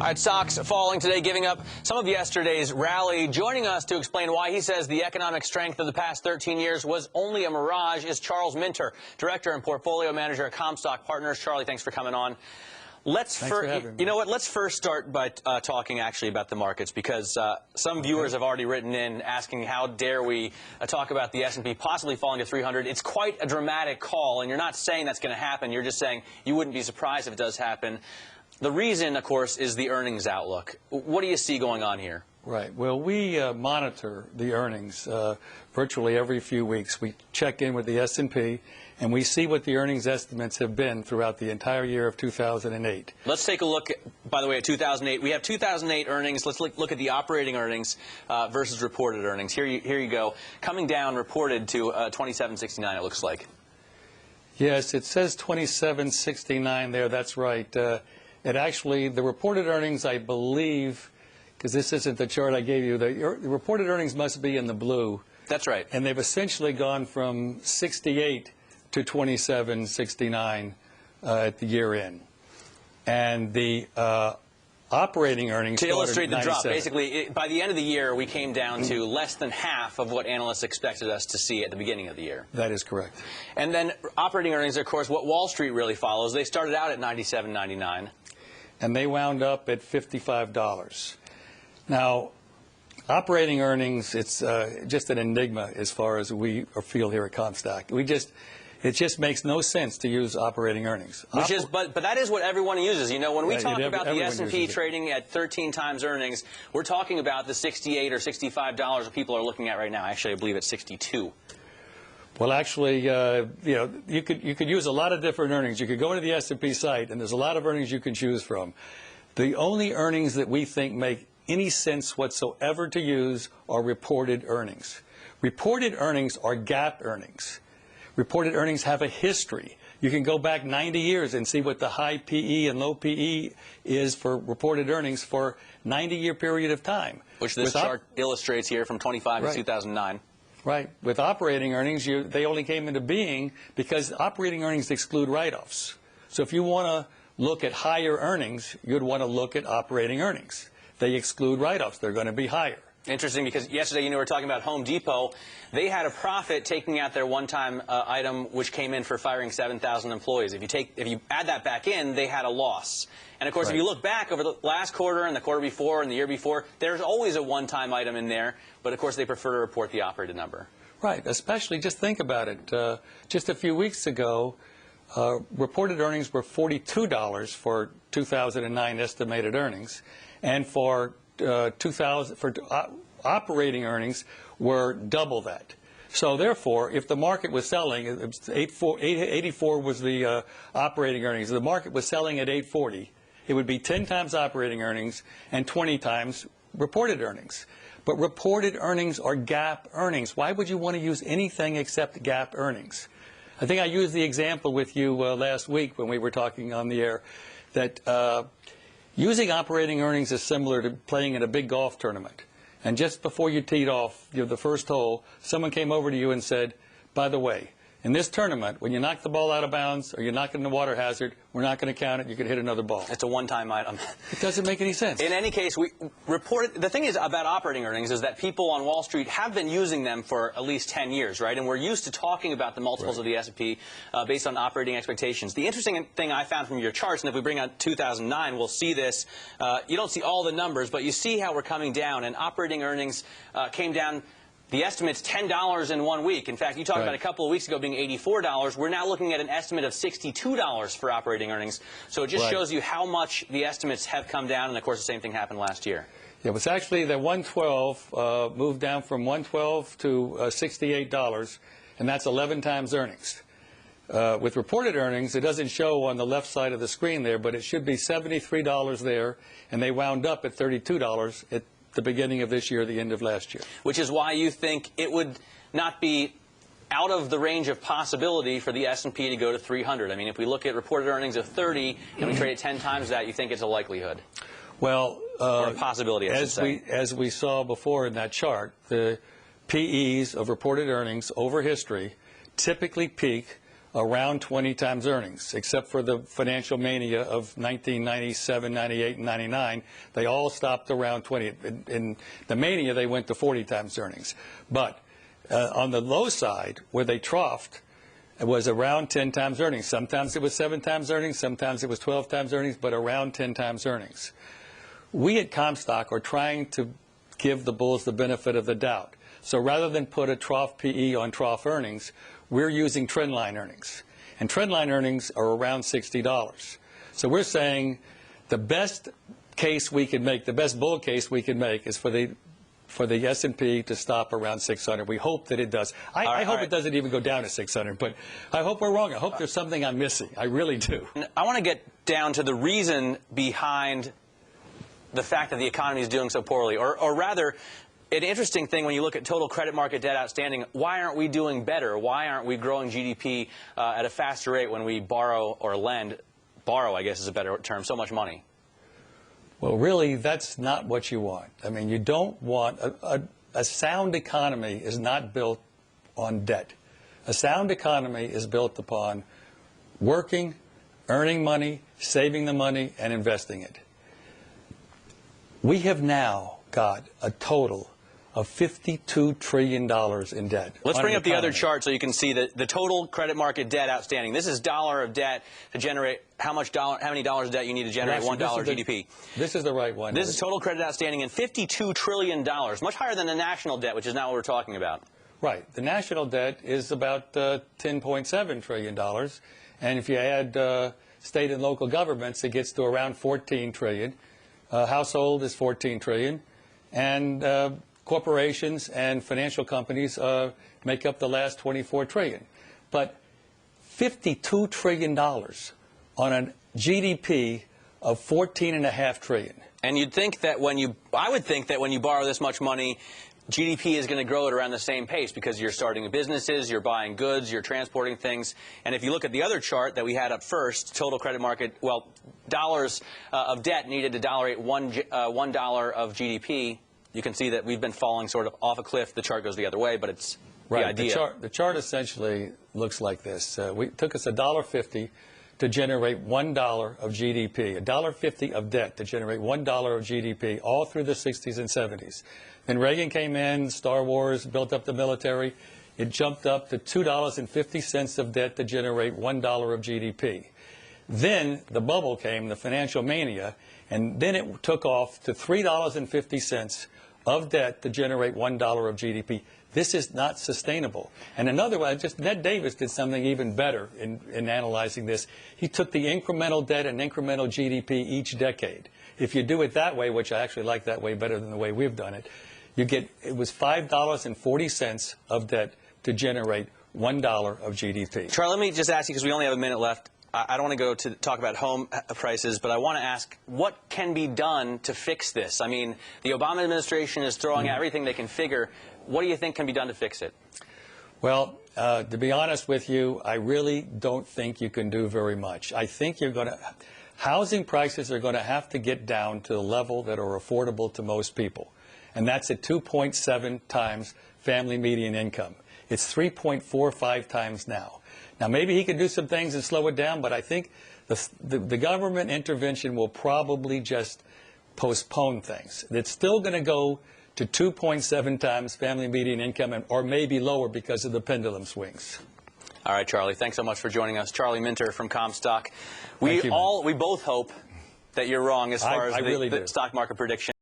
All right, stocks falling today, giving up some of yesterday's rally. Joining us to explain why he says the economic strength of the past 13 years was only a mirage is Charles Minter, Director and Portfolio Manager at Comstock Partners. Charlie, thanks for coming on. Let's first start by talking actually about the markets, because some viewers have already written in asking how dare we talk about the S&P possibly falling to 300. It's quite a dramatic call, and you're not saying that's going to happen. You're just saying you wouldn't be surprised if it does happen. The reason, of course, is the earnings outlook. What do you see going on here? Right. Well, we monitor the earnings virtually every few weeks. We check in with the S&P, and we see what the earnings estimates have been throughout the entire year of 2008. Let's take a look, by the way, at 2008. We have 2008 earnings. Let's look at the operating earnings versus reported earnings. Here you go. Coming down reported to 27.69, it looks like. Yes, it says 27.69 there. That's right. It actually, the reported earnings, I believe, because this isn't the chart I gave you, the reported earnings must be in the blue. That's right. And they've essentially gone from 68 to 27.69 at the year end. And the operating earnings to illustrate the drop, 97. basically, by the end of the year, we came down to less than half of what analysts expected us to see at the beginning of the year. That is correct. And then operating earnings, of course, what Wall Street really follows. They started out at $97.99. And they wound up at $55. Now, operating earnings, it's just an enigma as far as we feel here at Comstock. It just makes no sense to use operating earnings. But that is what everyone uses. You know, when we talk about the S&P trading at 13 times earnings, we're talking about the $68 or $65 that people are looking at right now. Actually, I believe it's 62. Well, actually, you know, you could use a lot of different earnings. You could go into the S&P site, and there's a lot of earnings you can choose from. The only earnings that we think make any sense whatsoever to use are reported earnings. Reported earnings are GAAP earnings. Reported earnings have a history. You can go back 90 years and see what the high PE and low PE is for reported earnings for a 90-year period of time. Which this chart illustrates here from 25 to 2009. Right. With operating earnings, they only came into being because operating earnings exclude write-offs. So if you want to look at higher earnings, you'd want to look at operating earnings. They exclude write-offs. They're going to be higher. Interesting, because yesterday, you know, we were talking about Home Depot. They had a profit taking out their one-time item, which came in for firing 7,000 employees. If you add that back in, they had a loss. And of course, if you look back over the last quarter and the quarter before and the year before, there's always a one-time item in there. But of course, they prefer to report the operated number. Right. Especially, just think about it. Just a few weeks ago, reported earnings were $42 for 2009 estimated earnings, and for operating earnings were double that. So therefore, if the market was selling, 84 was the operating earnings. If the market was selling at 840, it would be 10 times operating earnings and 20 times reported earnings. But reported earnings are GAAP earnings. Why would you want to use anything except GAAP earnings? I think I used the example with you last week when we were talking on the air that using operating earnings is similar to playing in a big golf tournament. And just before you teed off the first hole, someone came over to you and said, by the way, in this tournament, when you knock the ball out of bounds or you knock it in the water hazard, we're not going to count it. You can hit another ball. It's a one-time item. It doesn't make any sense. In any case, the thing is about operating earnings is that people on Wall Street have been using them for at least 10 years, right? And we're used to talking about the multiples of the S&P based on operating expectations. The interesting thing I found from your charts, and if we bring out 2009, we'll see this. You don't see all the numbers, but you see how we're coming down. And operating earnings came down. The estimate's $10 in 1 week. In fact, you talked about a couple of weeks ago being $84. We're now looking at an estimate of $62 for operating earnings. So it just shows you how much the estimates have come down. And, of course, the same thing happened last year. Yeah, it was actually the 112 moved down from 112 to $68, and that's 11 times earnings. With reported earnings, it doesn't show on the left side of the screen there, but it should be $73 there, and they wound up at $32 at the beginning of this year, the end of last year. Which is why you think it would not be out of the range of possibility for the S&P to go to 300. I mean, if we look at reported earnings of 30 and we trade at 10 times that, you think it's a likelihood? Well, or a possibility, I should say. As we saw before in that chart, the PEs of reported earnings over history typically peak around 20 times earnings, except for the financial mania of 1997, 98, and 99. They all stopped around 20. In the mania, they went to 40 times earnings. But on the low side, where they troughed, it was around 10 times earnings. Sometimes it was 7 times earnings, sometimes it was 12 times earnings, but around 10 times earnings. We at Comstock are trying to give the bulls the benefit of the doubt. So rather than put a trough PE on trough earnings, we're using trendline earnings. And trendline earnings are around $60. So we're saying the best case we can make, the best bull case we can make is for the S&P to stop around 600. We hope that it does. I hope it doesn't even go down to 600, but I hope we're wrong. I hope there's something I'm missing. I really do. I want to get down to the reason behind the fact that the economy is doing so poorly, or rather, an interesting thing when you look at total credit market debt outstanding, why aren't we doing better? Why aren't we growing GDP at a faster rate when we borrow or lend, borrow I guess is a better term, so much money? Well, really, that's not what you want. I mean, you don't want a sound economy is not built on debt. A sound economy is built upon working, earning money, saving the money, and investing it. We have now got a total of $52 trillion in debt. Let's bring up the other chart so you can see the total credit market debt outstanding. This is dollar of debt to generate how many dollars of debt you need to generate $1 GDP. This is the right one. This is total credit outstanding in $52 trillion, much higher than the national debt, which is not what we're talking about. Right. The national debt is about $10.7 trillion. And if you add state and local governments, it gets to around $14 trillion. Household is $14 trillion. And corporations and financial companies make up the last $24 trillion. But $52 trillion on a GDP of $14.5 trillion. And you'd think that I would think that when you borrow this much money, GDP is going to grow at around the same pace because you're starting businesses, you're buying goods, you're transporting things. And if you look at the other chart that we had up first, total credit market, well, dollars of debt needed to tolerate $1 of GDP. You can see that we've been falling sort of off a cliff. The chart goes the other way, but it's the idea. The chart essentially looks like this. It took us $1.50 to generate $1 of GDP, $1.50 of debt to generate $1 of GDP all through the 60s and 70s. Then Reagan came in, Star Wars, built up the military. It jumped up to $2.50 of debt to generate $1 of GDP. Then the bubble came, the financial mania, and then it took off to $3.50 of debt to generate $1 of GDP. This is not sustainable. And another one, Ned Davis did something even better in analyzing this. He took the incremental debt and incremental GDP each decade. If you do it that way, which I actually like that way better than the way we've done it, it was $5.40 of debt to generate $1 of GDP. Charlie, let me just ask you, because we only have a minute left. I don't want to go to talk about home prices, but I want to ask, what can be done to fix this? I mean, the Obama administration is throwing out everything they can figure. What do you think can be done to fix it? Well, to be honest with you, I really don't think you can do very much. I think housing prices are going to have to get down to a level that are affordable to most people. And that's at 2.7 times family median income. It's 3.45 times now. Now, maybe he can do some things and slow it down, but I think the government intervention will probably just postpone things. It's still going to go to 2.7 times family median income, or maybe lower because of the pendulum swings. All right, Charlie, thanks so much for joining us. Charlie Minter from Comstock. We both hope that you're wrong as far as the stock market prediction.